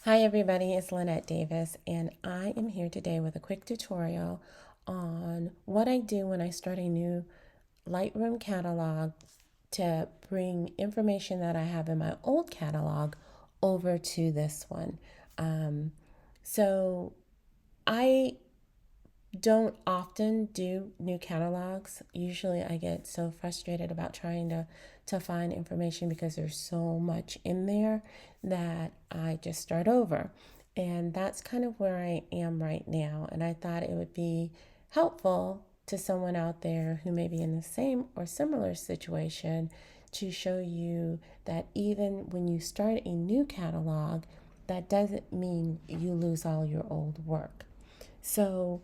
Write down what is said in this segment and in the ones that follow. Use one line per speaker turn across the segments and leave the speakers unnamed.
Hi everybody, it's Lynette Davis and I am here today with a quick tutorial on what I do when I start a new Lightroom catalog to bring information that I have in my old catalog over to this one. So I don't often do new catalogs. Usually I get so frustrated about trying to find information because there's so much in there that I just start over. And that's kind of where I am right now. And I thought it would be helpful to someone out there who may be in the same or similar situation to show you that even when you start a new catalog, that doesn't mean you lose all your old work. So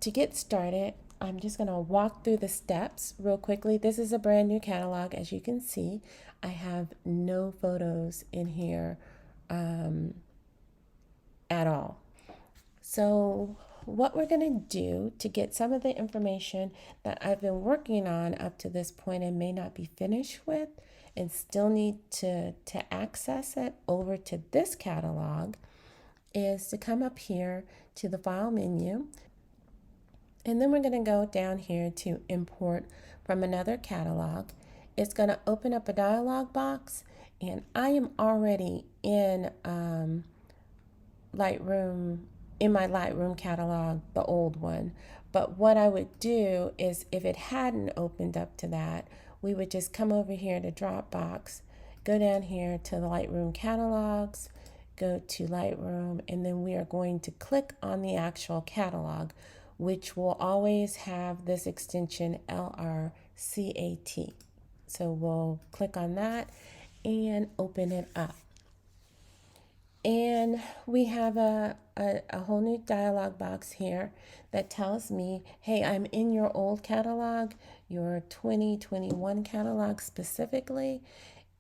to get started, I'm just going to walk through the steps real quickly. This is a brand new catalog. As you can see, I have no photos in here at all. So what we're going to do to get some of the information that I've been working on up to this point and may not be finished with and still need to access it over to this catalog is to come up here to the file menu. And then we're going to go down here to import from another catalog. It's going to open up a dialog box, and I am already in Lightroom, in my Lightroom catalog, the old one. But what I would do is if it hadn't opened up to that, we would just come over here to Dropbox, go down here to the Lightroom catalogs, go to Lightroom, and then we are going to click on the actual catalog, which will always have this extension LRCAT. So we'll click on that and open it up. And we have a whole new dialog box here that tells me, hey, I'm in your old catalog, your 2021 catalog specifically,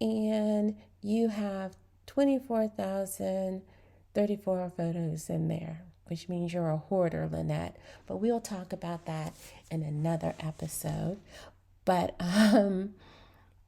and you have 24,034 photos in there, which means you're a hoarder, Lynette. But we'll talk about that in another episode. But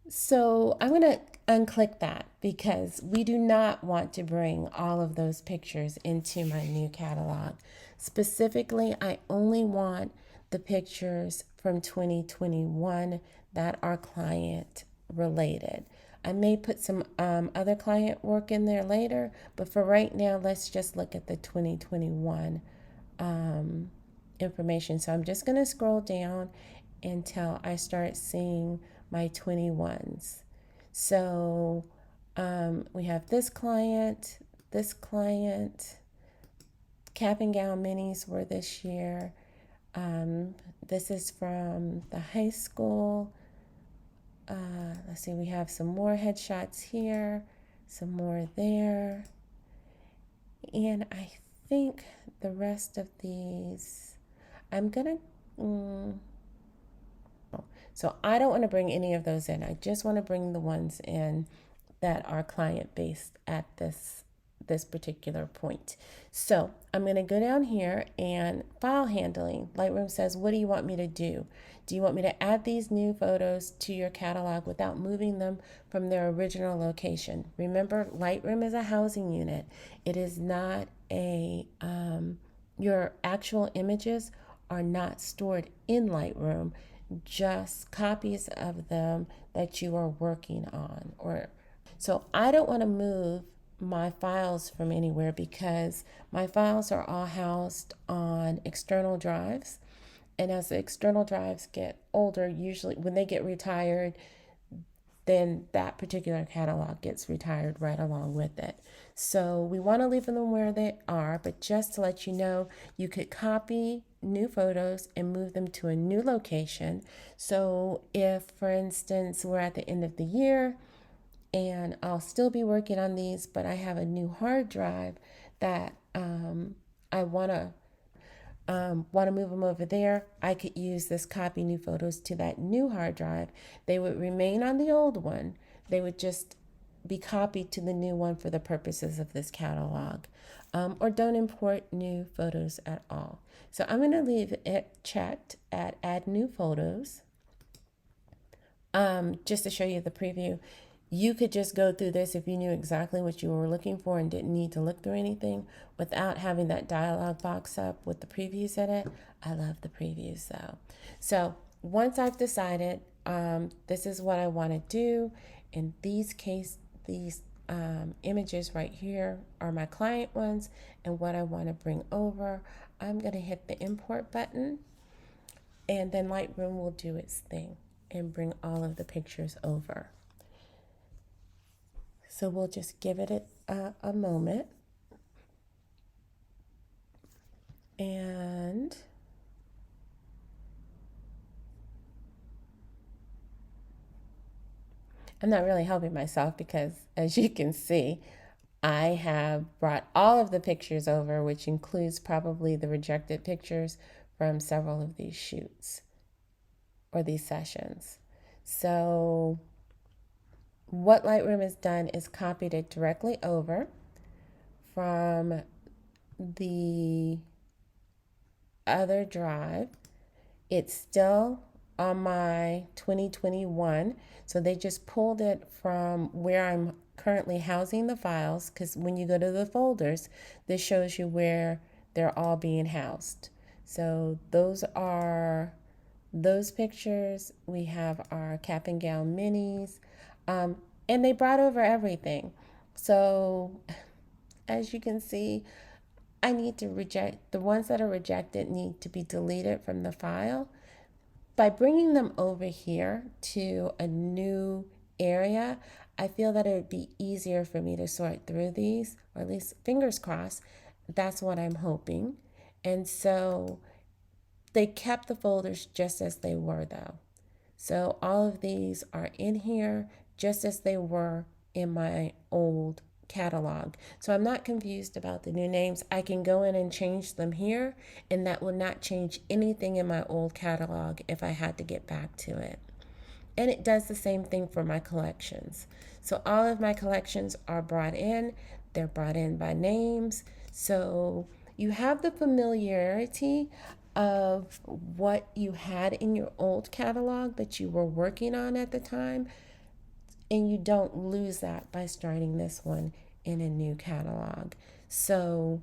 so I'm going to unclick that because we do not want to bring all of those pictures into my new catalog. Specifically, I only want the pictures from 2021 that are client related. I may put some other client work in there later, but for right now, let's just look at the 2021 information. So I'm just going to scroll down until I start seeing my 21s. So we have this client, cap and gown minis were this year. This is from the high school. Let's see, we have some more headshots here, some more there. And I think the rest of these, I'm gonna, so I don't want to bring any of those in. I just want to bring the ones in that are client based at this particular point. So I'm going to go down here and file handling. Lightroom says, what do you want me to do? Do you want me to add these new photos to your catalog without moving them from their original location? Remember, Lightroom is a housing unit. It is not your actual images are not stored in Lightroom, just copies of them that you are working on. So I don't want to move my files from anywhere because my files are all housed on external drives. And as the external drives get older, usually when they get retired, then that particular catalog gets retired right along with it. So we want to leave them where they are, but just to let you know, you could copy new photos and move them to a new location. So if, for instance, we're at the end of the year and I'll still be working on these, but I have a new hard drive that I want to move them over there, I could use this copy new photos to that new hard drive. They would remain on the old one. They would just be copied to the new one for the purposes of this catalog. Or don't import new photos at all. So I'm going to leave it checked at add new photos. Just to show you the preview. You could just go through this if you knew exactly what you were looking for and didn't need to look through anything without having that dialog box up with the previews in it. I love the previews though. So once I've decided this is what I want to do, in these images right here are my client ones and what I want to bring over, I'm going to hit the import button, and then Lightroom will do its thing and bring all of the pictures over. So we'll just give it a moment. And I'm not really helping myself because, as you can see, I have brought all of the pictures over, which includes probably the rejected pictures from several of these shoots or these sessions. So what Lightroom has done is copied it directly over from the other drive. It's still on my 2021, so they just pulled it from where I'm currently housing the files, because when you go to the folders, this shows you where they're all being housed. So those are those pictures. We have our cap and gown minis, and they brought over everything. So as you can see, I need to reject the ones that are rejected, need to be deleted from the file. By bringing them over here to a new area, I feel that it would be easier for me to sort through these, or at least fingers crossed, that's what I'm hoping. And so they kept the folders just as they were though. So all of these are in here just as they were in my old catalog. So I'm not confused about the new names. I can go in and change them here, and that will not change anything in my old catalog if I had to get back to it. And it does the same thing for my collections. So all of my collections are brought in. They're brought in by names. So you have the familiarity of what you had in your old catalog that you were working on at the time, and you don't lose that by starting this one in a new catalog. So,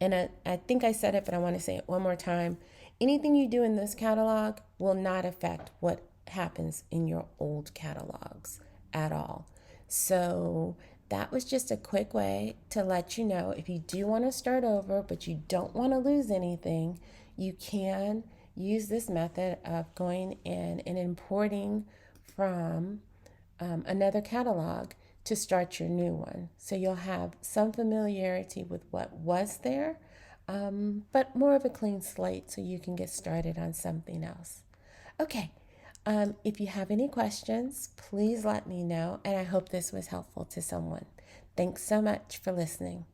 and I think I said it, but I want to say it one more time. Anything you do in this catalog will not affect what happens in your old catalogs at all. So that was just a quick way to let you know, if you do want to start over but you don't want to lose anything, you can use this method of going in and importing from another catalog to start your new one. So you'll have some familiarity with what was there, but more of a clean slate so you can get started on something else. Okay, if you have any questions, please let me know, and I hope this was helpful to someone. Thanks so much for listening.